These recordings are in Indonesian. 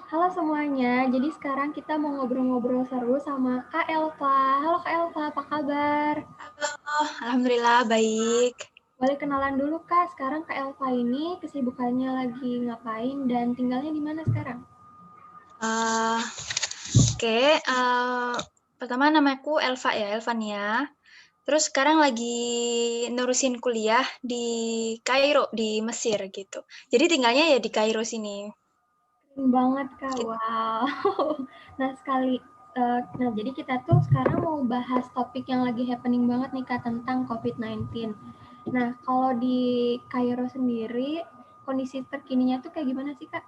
Halo semuanya, jadi sekarang kita mau ngobrol-ngobrol seru sama Kak Elva. Halo Kak Elva, apa kabar? Oh, alhamdulillah baik. Boleh kenalan dulu Kak, sekarang Kak Elva ini kesibukannya lagi ngapain dan tinggalnya di mana sekarang? Eh, oke, pertama namaku Elva ya, Elvania. Terus sekarang lagi nerusin kuliah di Kairo, di Mesir gitu. Jadi tinggalnya ya di Kairo sini. Keren banget Kak, Gitu. wow. Nah jadi kita tuh sekarang mau bahas topik yang lagi happening banget nih Kak tentang COVID-19. Nah kalau di Kairo sendiri, kondisi terkininya tuh kayak gimana sih Kak?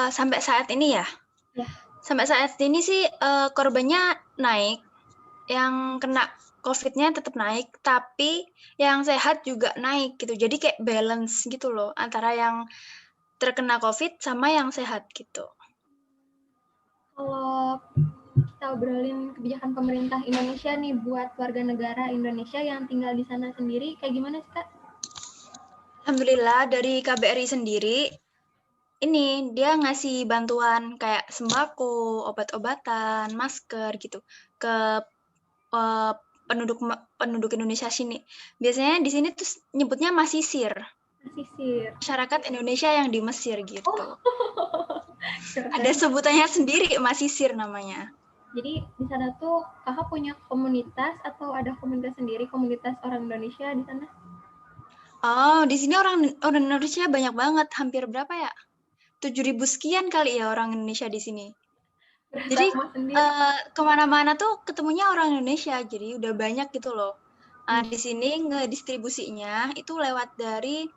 Sampai saat ini ya, Ya, sampai saat ini sih korbannya naik, yang kena COVID-nya tetap naik, tapi yang sehat juga naik gitu. Jadi kayak balance gitu loh antara yang terkena COVID sama yang sehat gitu. kalau kita obrolin kebijakan pemerintah Indonesia nih buat warga negara Indonesia yang tinggal di sana sendiri, kayak gimana sih Kak? Alhamdulillah dari KBRI sendiri, ini dia ngasih bantuan kayak sembako, obat-obatan, masker gitu ke eh, penduduk penduduk Indonesia sini. Biasanya di sini tuh nyebutnya masisir, Pesisir. masyarakat Indonesia yang di Mesir gitu. Oh, Ada keren. sebutannya sendiri masisir namanya. Jadi di sana tuh kakak punya komunitas atau ada komunitas sendiri, komunitas orang Indonesia di sana? Oh, di sini orang orang Indonesia banyak banget, hampir berapa ya? 7.000 sekian kali ya orang Indonesia di sini. Berasa Jadi rumah sendiri. kemana-mana tuh ketemunya orang Indonesia, jadi udah banyak gitu loh. Hmm. Di sini ngedistribusinya itu lewat dari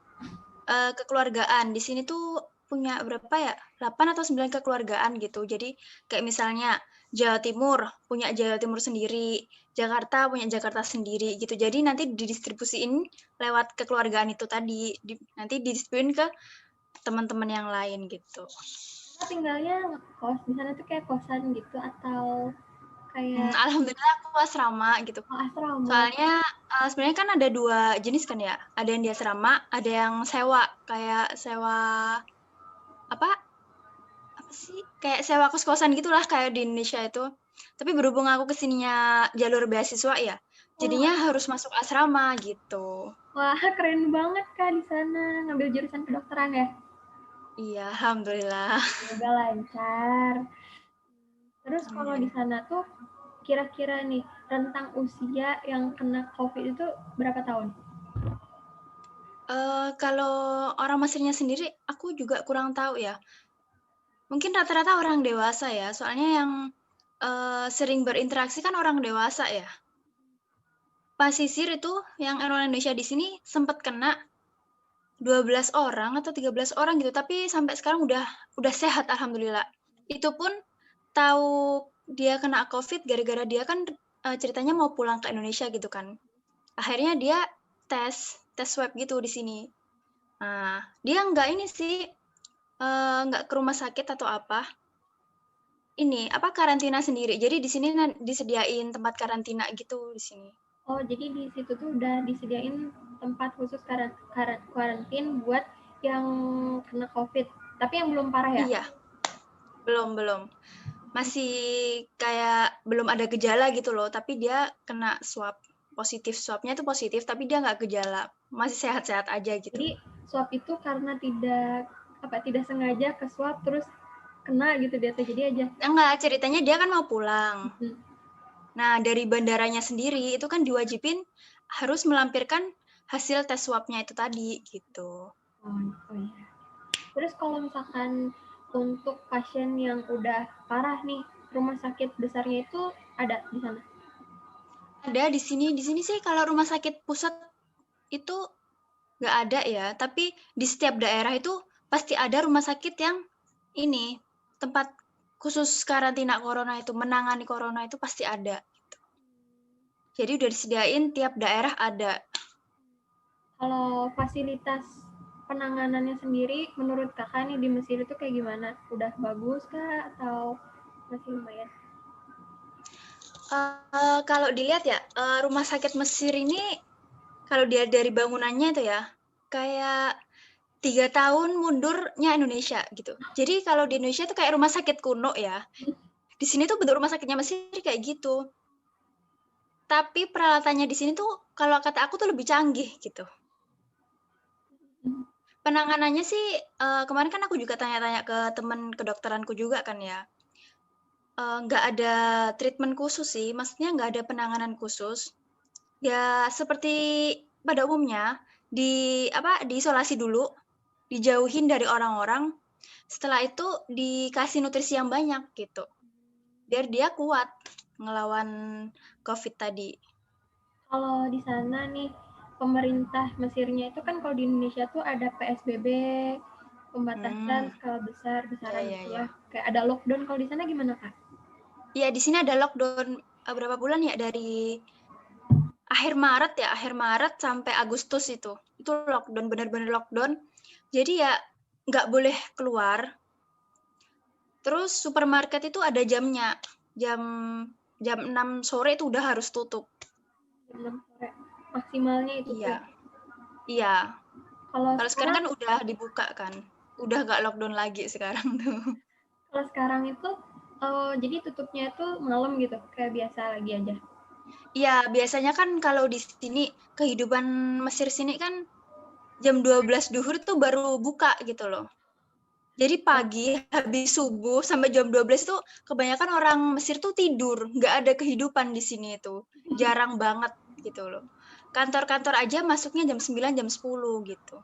kekeluargaan. Di sini tuh punya berapa ya? 8 atau 9 kekeluargaan gitu. Jadi kayak misalnya Jawa Timur punya Jawa Timur sendiri, Jakarta punya Jakarta sendiri gitu. Jadi nanti didistribusiin lewat kekeluargaan itu tadi, nanti didistribuin ke teman-teman yang lain gitu. Kakak tinggalnya ngekos di sana tuh kayak kosan gitu atau kayak Alhamdulillah aku asrama gitu. asrama? Soalnya sebenarnya kan ada dua jenis kan ya. Ada yang di asrama, ada yang sewa. Kayak sewa apa? Apa sih? Kayak sewa kos-kosan gitulah kayak di Indonesia itu. Tapi berhubung aku kesininya jalur beasiswa ya, Oh, jadinya harus masuk asrama gitu. wah keren banget Kak di sana ngambil jurusan kedokteran ya. Iya, alhamdulillah. Semoga lancar. Terus kalau di Amin. sana tuh kira-kira nih rentang usia yang kena COVID itu berapa tahun? Kalau orang Mesirnya sendiri, aku juga kurang tahu ya. Mungkin rata-rata orang dewasa ya, soalnya yang sering berinteraksi kan orang dewasa ya. Pasisir itu yang orang Indonesia di sini sempat kena 12 orang atau 13 orang gitu, tapi sampai sekarang udah sehat alhamdulillah. Itu pun tahu dia kena COVID gara-gara dia kan ceritanya mau pulang ke Indonesia gitu kan. Akhirnya dia tes swab gitu di sini. Nah, dia nggak ini sih nggak ke rumah sakit atau apa. Ini apa karantina sendiri. Jadi di sini disediain tempat karantina gitu di sini. Oh, jadi di situ tuh udah disediain tempat khusus karantin buat yang kena COVID. Tapi yang belum parah ya? Iya, belum. Masih kayak belum ada gejala gitu loh, tapi dia kena swab. Positif, swabnya itu positif, tapi dia nggak gejala. Masih sehat-sehat aja gitu. Jadi swab itu karena tidak sengaja ke swab terus kena gitu dia tuh. Jadi aja. Enggak, ceritanya dia kan mau pulang. Hmm. Nah, dari bandaranya sendiri itu kan diwajibin harus melampirkan hasil tes swabnya itu tadi gitu. Oh iya. Terus kalau misalkan untuk pasien yang udah parah nih, rumah sakit besarnya itu ada di sana? Ada di sini sih kalau rumah sakit pusat itu nggak ada ya, tapi di setiap daerah itu pasti ada rumah sakit yang ini tempat khusus karantina corona itu menangani corona itu pasti ada. Jadi udah disediain tiap daerah ada. Kalau fasilitas penanganannya sendiri, menurut kakak nih di Mesir itu kayak gimana? Udah bagus kah atau masih lumayan? Kalau dilihat ya rumah sakit Mesir ini kalau dia dari bangunannya itu ya kayak 3 tahun mundurnya Indonesia gitu. Jadi kalau di Indonesia itu kayak rumah sakit kuno ya. Di sini tuh bentuk rumah sakitnya Mesir kayak gitu. Tapi peralatannya di sini tuh kalau kata aku tuh lebih canggih gitu. Penanganannya sih kemarin kan aku juga tanya-tanya ke teman kedokteranku juga kan ya. Nggak ada treatment khusus sih, maksudnya nggak ada penanganan khusus. Ya seperti pada umumnya diisolasi dulu, dijauhin dari orang-orang. Setelah itu dikasih nutrisi yang banyak gitu, biar dia kuat ngelawan COVID tadi. Kalau di sana nih, pemerintah Mesirnya itu kan kalau di Indonesia tuh ada PSBB, pembatasan skala besar-besaran Ya. gitulah. Kayak ada lockdown. Kalau di sana gimana, Kak? Iya, di sini ada lockdown berapa bulan ya, dari akhir Maret sampai Agustus itu lockdown, benar-benar lockdown. Jadi ya nggak boleh keluar. Terus supermarket itu ada jamnya, jam 6 sore itu udah harus tutup. Jam 6 sore. Maksimalnya itu tuh. Iya. Kalau Kalau sekarang kan udah dibuka kan, udah nggak lockdown lagi sekarang tuh. Kalau sekarang itu jadi tutupnya itu malam gitu, kayak biasa lagi aja. Iya, biasanya kan kalau di sini kehidupan Mesir sini kan jam 12 duhur tuh baru buka gitu loh. Jadi pagi habis subuh sampai jam 12 tuh kebanyakan orang Mesir tuh tidur, nggak ada kehidupan di sini itu. Jarang banget gitu loh. Kantor-kantor aja masuknya jam 9, jam 10 gitu.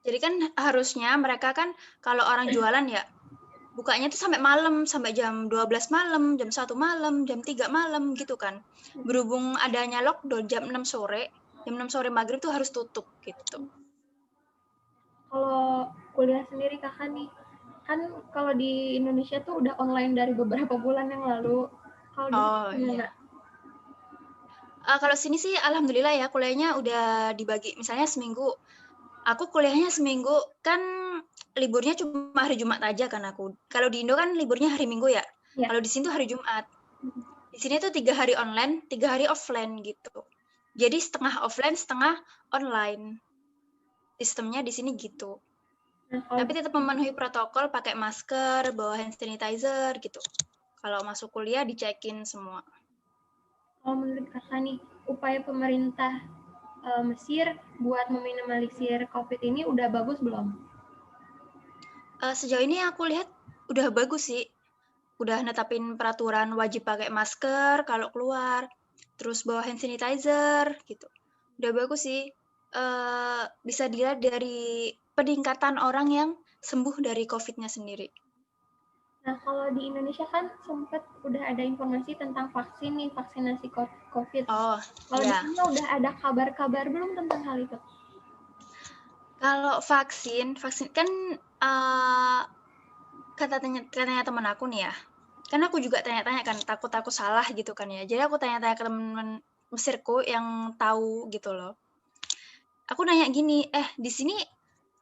Jadi kan harusnya mereka kan kalau orang jualan ya bukanya tuh sampai malam, sampai jam 12 malam, jam 1 malam, jam 3 malam gitu kan. Berhubung adanya lockdown jam 6 sore maghrib tuh harus tutup gitu. Kalau kuliah sendiri Kakak nih, kan kalau di Indonesia tuh udah online dari beberapa bulan yang lalu. Kalau di sana gimana? Kalau sini sih alhamdulillah ya kuliahnya udah dibagi. Misalnya seminggu, aku kuliahnya seminggu kan liburnya cuma hari Jumat aja kan aku. Kalau di Indo kan liburnya hari Minggu ya. Kalau di sini tuh hari Jumat. Di sini tuh 3 hari online, 3 hari offline gitu. Jadi setengah offline, setengah online. Sistemnya di sini gitu. Tapi tetap memenuhi protokol, pakai masker, bawa hand sanitizer gitu. Kalau masuk kuliah dicekin semua. Kalau menurut Kakak nih, upaya pemerintah Mesir buat meminimalisir COVID ini udah bagus belum? Sejauh ini aku lihat udah bagus sih. Udah netapin peraturan wajib pakai masker kalau keluar, terus bawa hand sanitizer gitu. Udah bagus sih. Bisa dilihat dari peningkatan orang yang sembuh dari COVID-nya sendiri. Nah, kalau di Indonesia kan sempat udah ada informasi tentang vaksin nih, vaksinasi COVID. Oh, kalau iya. di sana udah ada kabar-kabar belum tentang hal itu? Kalau vaksin kan katanya teman aku nih ya. Kan aku juga tanya-tanya kan, takut aku salah gitu kan ya. Jadi aku tanya-tanya ke teman Mesirku yang tahu gitu loh. Aku nanya gini, di sini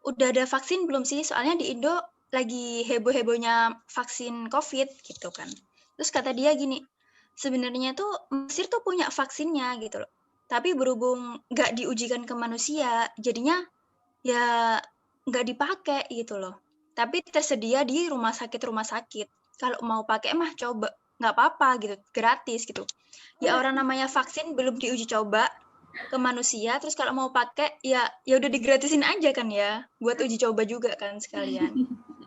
udah ada vaksin belum sih? Soalnya di Indo lagi heboh-hebohnya vaksin COVID gitu kan. Terus kata dia gini, sebenarnya tuh Mesir tuh punya vaksinnya gitu loh. Tapi berhubung nggak diujikan ke manusia, jadinya ya nggak dipakai gitu loh. Tapi tersedia di rumah sakit. Kalau mau pakai mah coba, nggak apa-apa gitu, gratis gitu. Ya orang namanya vaksin belum diuji coba ke manusia, terus kalau mau pakai ya udah digratisin aja kan ya, buat uji coba juga kan sekalian.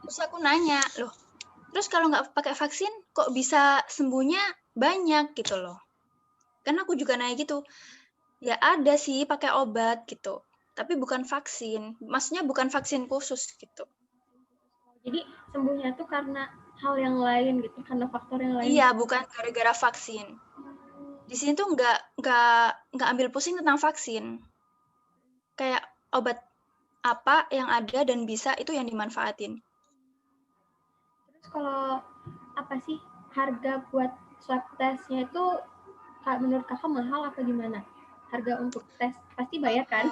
Terus aku nanya, loh, terus kalau nggak pakai vaksin kok bisa sembuhnya banyak gitu loh. Kan aku juga nanya gitu, ya ada sih pakai obat gitu, tapi bukan vaksin, maksudnya bukan vaksin khusus gitu. Jadi sembuhnya tuh karena hal yang lain gitu, karena faktor yang lain. Iya, bukan gara-gara vaksin. Di sini tuh nggak ambil pusing tentang vaksin. Kayak obat apa yang ada dan bisa itu yang dimanfaatin. Terus kalau apa sih harga buat swab testnya itu menurut Kakak mahal apa gimana? Harga untuk tes pasti bayar kan?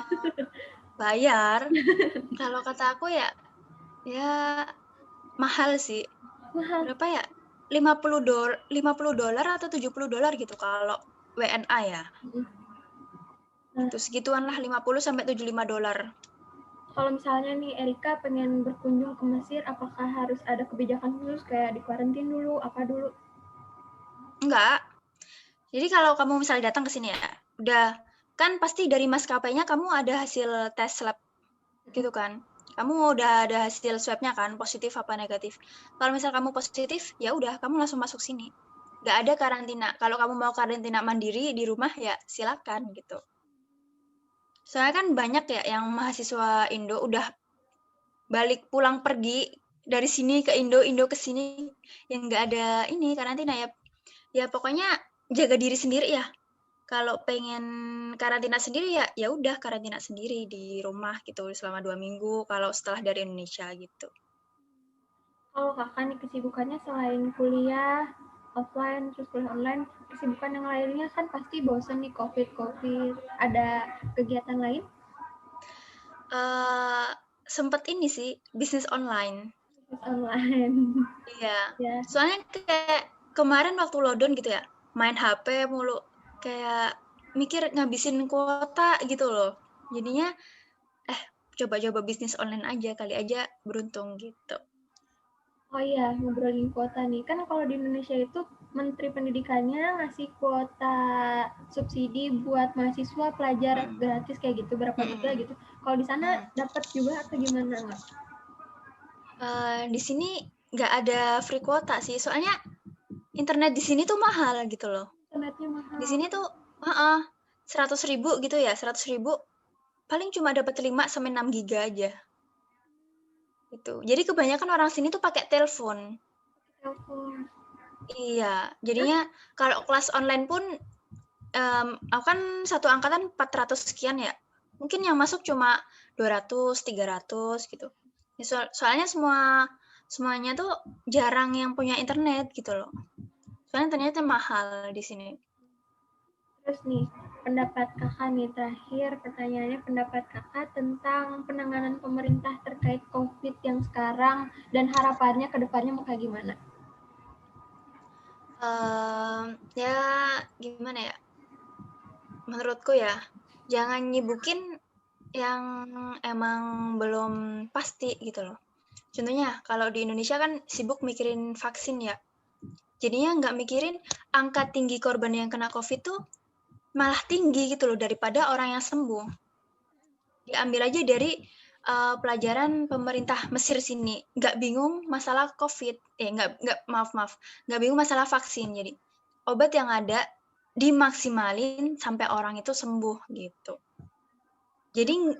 Bayar. Kalau kata aku ya mahal sih. Mahal. Berapa ya? $50 atau $70 gitu kalau WNA ya. Itu segituan lah, $50 sampai $75. kalau misalnya nih Erika pengen berkunjung ke Mesir, apakah harus ada kebijakan khusus kayak di karantin dulu, apa dulu? Enggak. Jadi kalau kamu misalnya datang ke sini ya, udah kan pasti dari maskapainya kamu ada hasil tes lab gitu kan. Kamu udah ada hasil swabnya kan, positif apa negatif. Kalau misal kamu positif, ya udah kamu langsung masuk sini. Nggak ada karantina. Kalau kamu mau karantina mandiri di rumah ya silakan gitu. Soalnya kan banyak ya yang mahasiswa Indo udah balik pulang pergi dari sini ke Indo, Indo ke sini yang nggak ada ini karantina ya. Ya pokoknya jaga diri sendiri ya. Kalau pengen karantina sendiri ya ya udah karantina sendiri di rumah gitu selama 2 minggu kalau setelah dari Indonesia gitu. Kalau kakak nih kesibukannya selain kuliah offline terus kuliah online, kesibukan yang lainnya kan pasti bosan nih covid. Ada kegiatan lain? Sempet ini sih bisnis online. Online. Iya. Ya. Soalnya kayak kemarin waktu lockdown gitu ya, main HP mulu. Kayak mikir ngabisin kuota gitu loh. Jadinya coba-coba bisnis online aja kali aja beruntung gitu. Oh iya, ngobrolin kuota nih. Kan kalau di Indonesia itu Menteri Pendidikannya ngasih kuota subsidi buat mahasiswa pelajar Mm-mm. gratis kayak gitu, berapa giga Mm-mm. gitu. Kalau di sana Mm. dapat juga atau gimana nggak? Di sini nggak ada free kuota sih, soalnya internet di sini tuh mahal gitu loh. Internetnya Di mahal. sini tuh 100.000 gitu ya, 100.000 paling cuma dapat 5 sampai 6 giga aja. Gitu. Jadi kebanyakan orang sini tuh pakai telepon. Telepon. Iya, Terus jadinya kalau kelas online pun aku kan satu angkatan 400 sekian ya. Mungkin yang masuk cuma 200, 300 gitu. Ya, soalnya semuanya tuh jarang yang punya internet gitu loh. Soalnya internetnya mahal di sini. Terus nih, pendapat kakak nih terakhir pertanyaannya, pendapat kakak tentang penanganan pemerintah terkait COVID yang sekarang dan harapannya ke depannya mau kayak gimana? Ya gimana ya? Menurutku ya, jangan nyibukin yang emang belum pasti gitu loh. Contohnya kalau di Indonesia kan sibuk mikirin vaksin ya. Jadinya nggak mikirin angka tinggi korban yang kena COVID tuh malah tinggi gitu loh daripada orang yang sembuh. Diambil aja dari pelajaran pemerintah Mesir sini. Nggak bingung masalah COVID. Maaf. Nggak bingung masalah vaksin. Jadi obat yang ada dimaksimalin sampai orang itu sembuh gitu. Jadi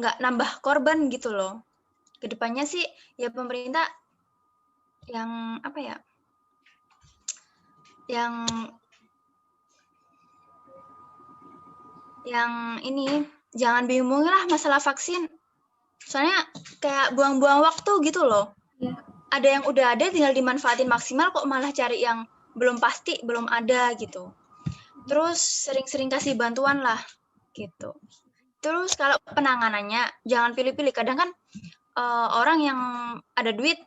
nggak nambah korban gitu loh. Kedepannya sih ya pemerintah yang apa ya? Yang ini jangan bingung lah masalah vaksin. Soalnya kayak buang-buang waktu gitu loh. Ya, Ada yang udah ada tinggal dimanfaatin maksimal kok malah cari yang belum pasti, belum ada gitu. Terus sering-sering kasih bantuan lah gitu. Terus kalau penanganannya jangan pilih-pilih. Kadang kan orang yang ada duit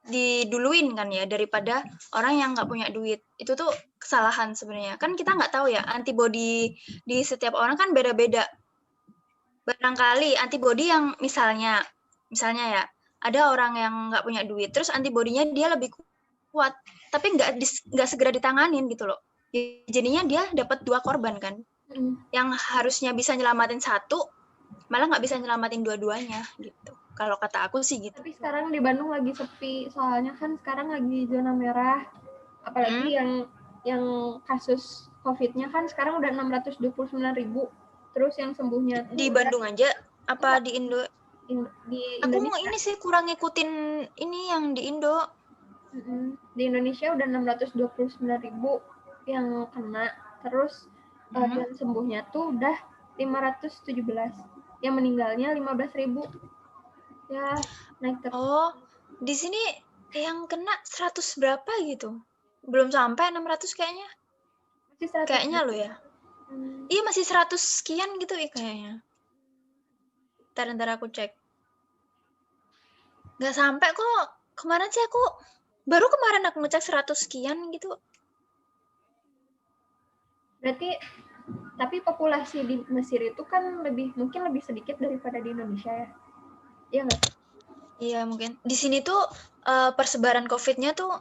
diduluin kan ya daripada orang yang nggak punya duit. Itu tuh kesalahan sebenarnya. Kan kita nggak tahu ya antibody di setiap orang kan beda-beda. Barangkali antibody yang misalnya ya ada orang yang nggak punya duit, terus antibodinya dia lebih kuat, tapi nggak segera ditanganin gitu loh. Jadinya dia dapat 2 korban kan. Yang harusnya bisa nyelamatin satu, malah nggak bisa nyelamatin dua-duanya gitu. Kalau kata aku sih gitu. tapi sekarang di Bandung lagi sepi, soalnya kan sekarang lagi zona merah, apalagi yang kasus COVID-nya kan sekarang udah 629.000, terus yang sembuhnya Di tuh udah Bandung aja apa enggak, di Indo? di Aku mau Indonesia. ini sih kurang ngikutin ini yang di Indo. Di Indonesia udah 629.000 yang kena, terus yang sembuhnya tuh udah 517, yang meninggalnya 15.000. Ya, naik terus. Oh, di sini yang kena 100 berapa gitu. Belum sampai 600 kayaknya. Masih 100. Kayaknya lo ya. Hmm. Iya masih 100 sekian gitu ya kayaknya. Ntar aku cek. Nggak sampai kok. Kemarin sih baru kemarin aku ngecek 100 sekian gitu. Berarti tapi populasi di Mesir itu kan mungkin lebih sedikit daripada di Indonesia ya. Iya nggak? Iya mungkin. Di sini tuh persebaran COVID-nya tuh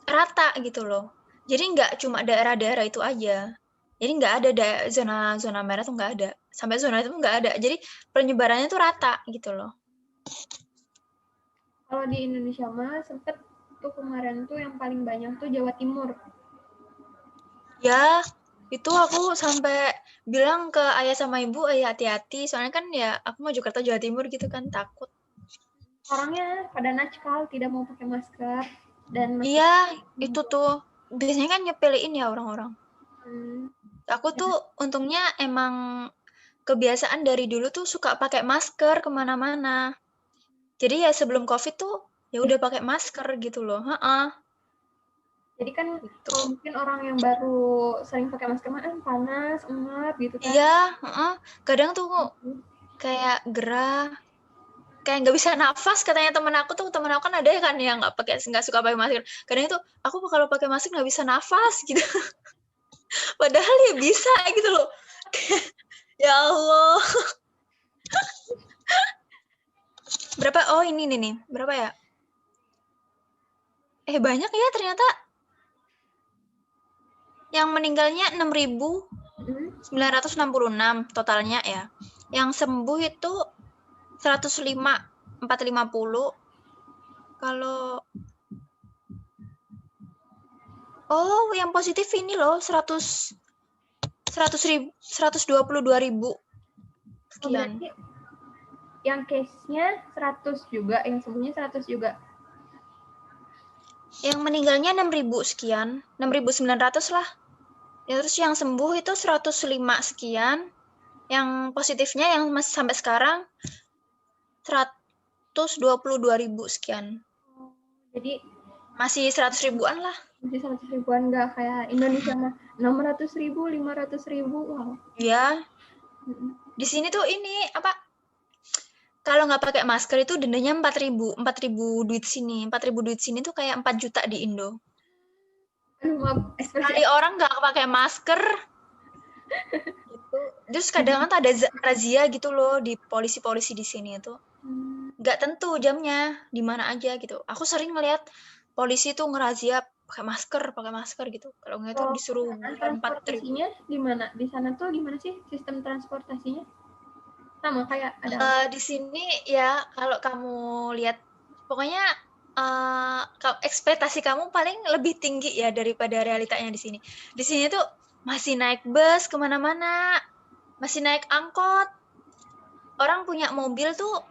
rata gitu loh. Jadi nggak cuma daerah-daerah itu aja. Jadi nggak ada zona merah tuh nggak ada. Sampai zona itu nggak ada. Jadi penyebarannya tuh rata gitu loh. Kalau di Indonesia mah sempet tuh kemarin tuh yang paling banyak tuh Jawa Timur. Ya, itu aku sampai bilang ke ayah sama ibu, hati-hati. Soalnya kan ya aku mau Jakarta Jawa Timur gitu kan takut. Orangnya pada nakal, tidak mau pakai masker dan masih. Iya, itu tuh biasanya kan nyepelein ya orang-orang. Hmm, Aku tuh untungnya emang kebiasaan dari dulu tuh suka pakai masker kemana-mana. Jadi ya sebelum COVID tuh ya udah pakai masker gitu loh. Heeh. jadi kan Gitu. kalau mungkin orang yang baru sering pakai masker mah panas, ngap gitu kan. Iya, heeh. Kadang tuh kayak gerah, kayak nggak bisa nafas katanya temen aku kan ada ya kan yang nggak suka pakai masker. Kadang itu aku kalau pakai masker nggak bisa nafas gitu. Padahal ya bisa gitu loh. Ya Allah. Berapa? Oh ini nih. Berapa ya? Banyak ya ternyata. Yang meninggalnya 6.966 totalnya ya. Yang sembuh itu 105, 450. Kalau yang positif ini loh 122.000 Oh, sekian. berarti yang case-nya 100 juga, yang sembuhnya 100 juga. Yang meninggalnya 6.000 sekian, 6.900 lah. Ya, terus yang sembuh itu 105 sekian. Yang positifnya yang masih sampai sekarang 122.000 sekian. Oh, jadi Masih 100 ribuan lah. masih 100 ribuan, nggak kayak Indonesia mah 600.000, 500.000. Wow. Ya, di sini tuh ini apa? Kalau nggak pakai masker itu dendanya 4.000, 4.000 duit sini. 4.000 duit sini tuh kayak 4 juta di Indo. Aduh, maaf, ekspresi. Sekali orang nggak pakai masker, gitu. Terus kadang kan ada razia gitu loh di polisi-polisi di sini itu. Nggak tentu jamnya, di mana aja gitu. Aku sering ngeliat polisi tuh ngerazia pakai masker gitu. Kalau nggak itu Kalau disuruh kendaraan bayar 4.000. transportasinya gimana? Di sana tuh gimana sih sistem transportasinya? Sama kayak ada apa? Di sini ya kalau kamu lihat, pokoknya ekspektasi kamu paling lebih tinggi ya daripada realitanya di sini. Di sini tuh masih naik bus kemana-mana, masih naik angkot. Orang punya mobil tuh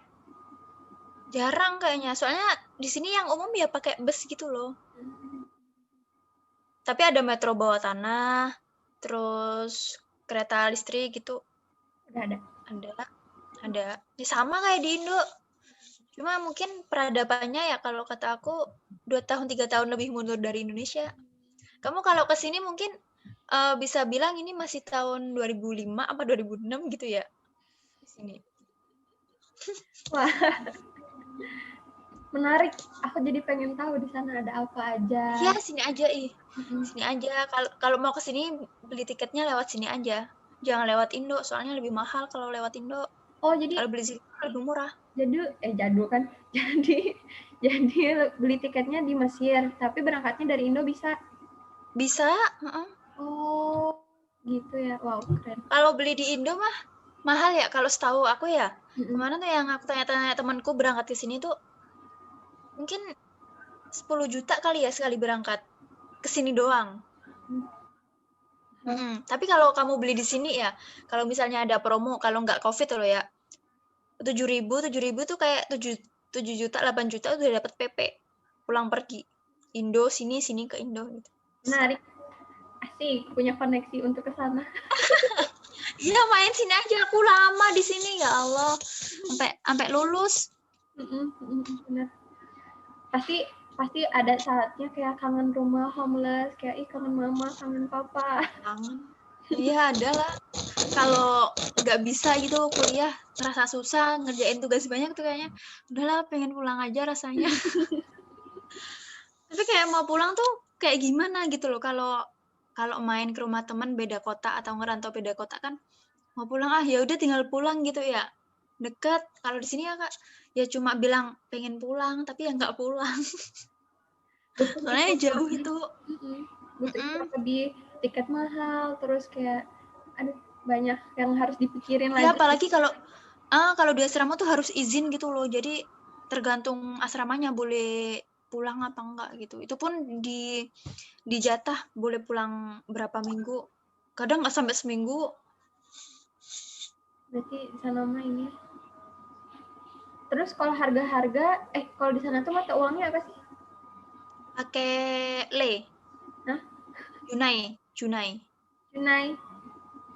jarang kayaknya. Soalnya di sini yang umum ya pakai bus gitu loh. Tapi ada metro bawah tanah, terus kereta listrik gitu. Udah ada. Ada. Ya sama kayak di Indo. Cuma mungkin peradabannya ya kalau kata aku 2 tahun 3 tahun lebih mundur dari Indonesia. Kamu kalau ke sini mungkin bisa bilang ini masih tahun 2005 apa 2006 gitu ya di sini. Wah, menarik. Aku jadi pengen tahu di sana ada apa aja. Iya, sini aja Sini aja. Kalau mau ke sini beli tiketnya lewat sini aja. Jangan lewat Indo, soalnya lebih mahal kalau lewat Indo. Oh, jadi Kalau beli sini lebih murah. jadul kan. Jadi beli tiketnya di Mesir, tapi berangkatnya dari Indo bisa. Bisa, Oh, gitu ya. Wow, keren. Kalau beli di Indo mah mahal ya kalau setahu aku ya. Kemarin tuh yang aku tanya-tanya temanku berangkat ke sini tuh mungkin 10 juta kali ya sekali berangkat ke sini doang. Tapi kalau kamu beli di sini ya, kalau misalnya ada promo, kalau nggak COVID loh ya, 7.000 tuh kayak 7 juta, 8 juta udah dapat PP. Pulang pergi. Indo, sini ke Indo. Gitu. Menarik. Asik, punya koneksi untuk ke sana. Iya, main sini aja. Aku lama di sini, ya Allah. Sampai lulus. Benar. Pasti ada saatnya kayak kangen rumah, homeless, kayak kangen mama, kangen papa. Kangen. Iya, ada lah. Kalau nggak bisa gitu kuliah, ngerasa susah, ngerjain tugas banyak tuh kayaknya, udahlah pengen pulang aja rasanya. Tapi kayak mau pulang tuh kayak gimana gitu loh, kalau main ke rumah teman beda kota atau ngerantau beda kota kan, mau pulang ya udah tinggal pulang gitu ya. Deket. Kalau di sini ya Kak, ya cuma bilang pengen pulang, tapi ya nggak pulang. Butuh Soalnya effort jauh lebih. itu. Butuh effort Mm-mm. lebih, tiket mahal, terus kayak aduh banyak yang harus dipikirin Ya lagi. apalagi kalau di asrama tuh harus izin gitu loh. Jadi tergantung asramanya boleh pulang apa enggak gitu. Itu pun dijatah boleh pulang berapa minggu. Kadang nggak sampai seminggu. Berarti di sana mah ini. Terus kalau kalau di sana tuh mata uangnya apa sih? Pakai Hah? Junai. Tunai.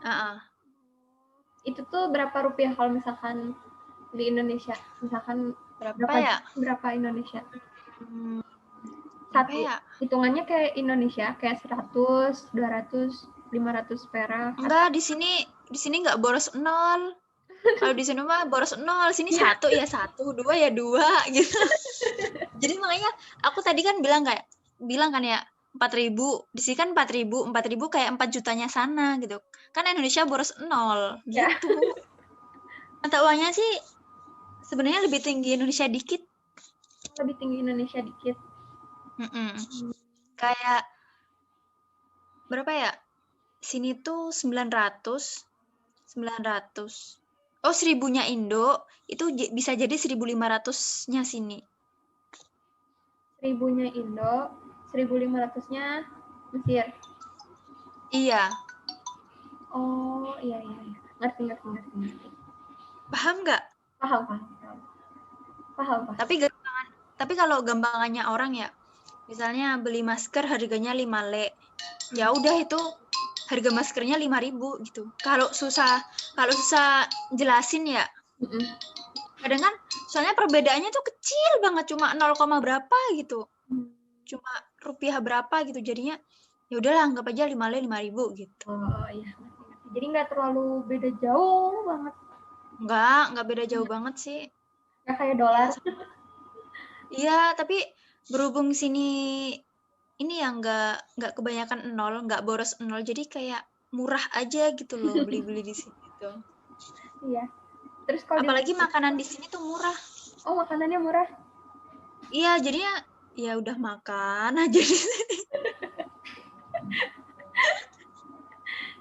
Heeh. Itu tuh berapa rupiah kalau misalkan di Indonesia? Misalkan Berapa berapa ya? berapa Indonesia? Hmm, berapa Satu. ya? Hitungannya kayak Indonesia, kayak 100, 200, 500 perak atau Enggak, di sini nggak boros nol. Kalau di sini mah boros nol, sini iya. satu ya satu, dua ya dua gitu. Jadi makanya aku tadi kan bilang kan ya 4.000, di sini kan 4.000 kayak 4 jutanya sana gitu. Kan Indonesia boros nol Ya, gitu. Mata uangnya sih sebenarnya lebih tinggi Indonesia dikit. lebih tinggi Indonesia dikit. Mm-mm. Kayak berapa ya? Sini tuh 900. Oh, 1.000-nya Indo itu bisa jadi 1.500-nya sini. 1.000-nya Indo, 1.500-nya Mesir. Iya, Oh, iya iya iya. Ngerti ngerti ngerti ngerti. paham nggak? Paham paham paham. Paham paham. Tapi kalau gampangannya orang ya, misalnya beli masker harganya 5 le. Ya udah itu harga maskernya 5.000 gitu. Kalau susah jelasin ya. Mm-mm. Kadang kan soalnya perbedaannya tuh kecil banget cuma 0, berapa gitu. Cuma rupiah berapa gitu. Jadinya ya udahlah anggap aja 5 le 5.000 gitu. Oh iya ngerti ngerti. Jadi nggak terlalu beda jauh banget. Nggak beda jauh banget sih. Nggak kayak Ya, dolar. iya, tapi berhubung sini ini ya nggak kebanyakan nol, nggak boros nol, jadi kayak murah aja gitu loh beli-beli di sini tuh. Iya. Terus kalau di Apalagi makanan di sini tuh murah. oh makanannya murah. Iya, jadinya ya udah makan aja di sini.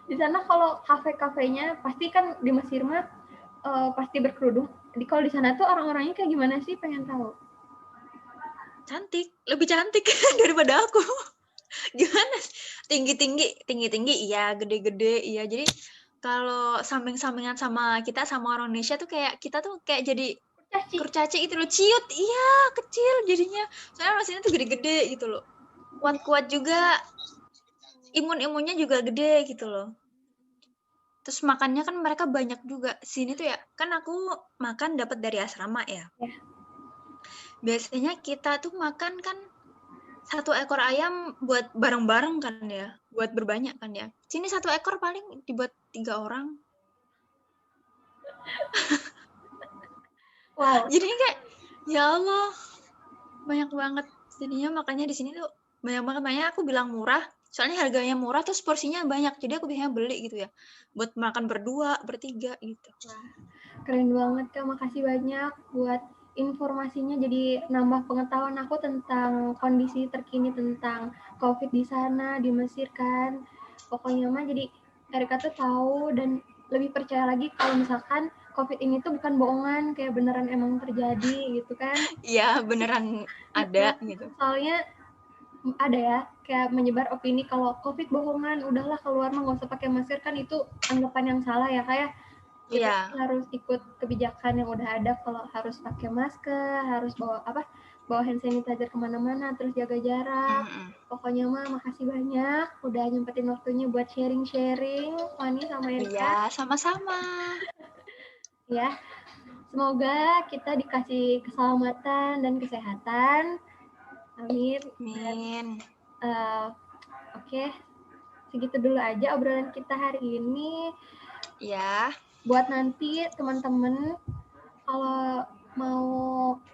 Di sana kalau kafe-kafenya pasti kan di Mesir mah pasti berkerudung. Jadi kalau di sana tuh orang-orangnya kayak gimana sih? Pengen tahu. Cantik, lebih cantik daripada aku. Gimana? Tinggi-tinggi iya, gede-gede iya. Jadi kalau samping-sampingan sama kita sama orang Indonesia tuh kayak kita tuh kayak jadi Caci. kurcaci itu loh, ciut, iya kecil jadinya. Soalnya orang sini tuh gede-gede gitu loh. Kuat-kuat juga, imun-imunnya juga gede gitu loh. Terus makannya kan mereka banyak juga. Sini tuh ya, kan aku makan dapat dari asrama ya. Ya. Biasanya kita tuh makan kan 1 ekor ayam buat bareng-bareng kan ya, buat berbanyak kan ya. Sini 1 ekor paling dibuat 3 orang. Wow. Jadinya kayak, ya Allah, banyak banget. Jadinya makanya di sini tuh banyak banget. Makanya aku bilang murah, soalnya harganya murah terus porsinya banyak. Jadi aku biasanya beli gitu ya, buat makan berdua, bertiga gitu. Wah, keren banget Kak. Makasih banyak buat informasinya. Jadi nambah pengetahuan aku tentang kondisi terkini tentang COVID di sana, di Mesir kan. Pokoknya mah jadi Erika tuh tahu dan lebih percaya lagi kalau misalkan COVID ini tuh bukan bohongan, kayak beneran emang terjadi gitu kan. Iya, beneran ada gitu. Soalnya ada ya kayak menyebar opini kalau COVID bohongan, udahlah keluar mah nggak usah pakai masker kan itu anggapan yang salah ya kayak kita Iya. harus ikut kebijakan yang udah ada kalau harus pakai masker, harus bawa hand sanitizer kemana-mana, terus jaga jarak. Mm-mm. Pokoknya mah makasih banyak udah nyempetin waktunya buat sharing-sharing Fani sama Erika Iya, sama-sama. ya. Semoga kita dikasih keselamatan dan kesehatan. Amin. Amin. Oke, segitu dulu aja obrolan kita hari ini. Ya. Buat nanti teman-teman kalau mau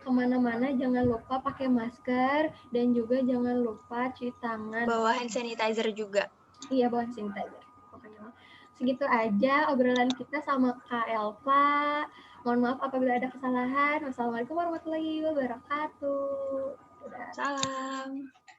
kemana-mana jangan lupa pakai masker dan juga jangan lupa cuci tangan. Bawa hand sanitizer juga. Iya, bawa hand sanitizer. Pokoknya segitu aja obrolan kita sama Kak Elva. Mohon maaf apabila ada kesalahan. Wassalamualaikum warahmatullahi wabarakatuh. Dadah. Salam.